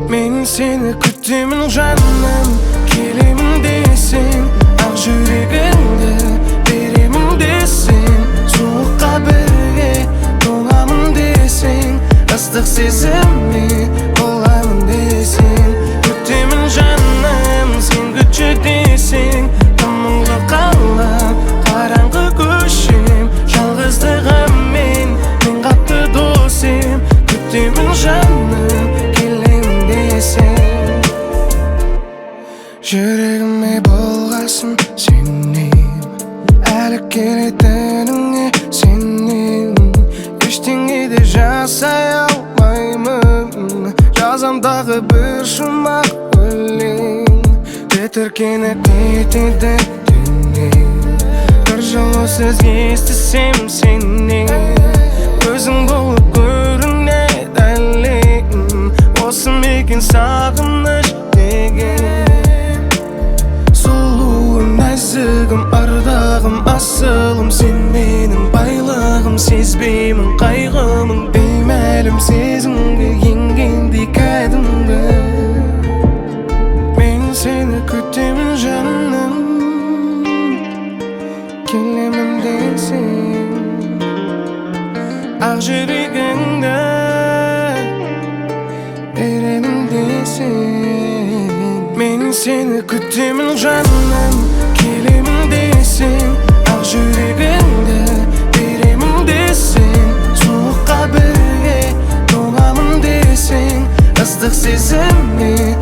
Men seni kütümün canım, kelimin desin. Ak yüreğimde birimin desin. Soğuk kabirge dolamın desin. Islık sezimli olamın desin. Kütümün canım, sen güçlü desin. Tamamla kalan karangı köşem. Yalğızlığım men kaptı dostum. Kütümün canım, yüreğime bolgasın senin. Әлі келетініңе сенен. Ештеңе де жасай алмаймын. Жазам дағы бір жұмақ өлең. Тітіркеніп кетеді түннен. Бір жолы сөз естісем сенен. Өзің болып көрінеді әлем. Осы мекен сағыныш деген. Нәзігім, ардағым, асылым, сен менің байлығым. Сезбеймін қайғымын, беймәлім сезімге енгенде кәдімгі. Мен сені күтемін жаным, келемін десең. Ақ жүрегіңді беремін десең. Мен сені күтемін жаным, келемін десең. Ақ жүрегіңді беремін десең. Суыққа бірге толамын десең. Ыстық сезімге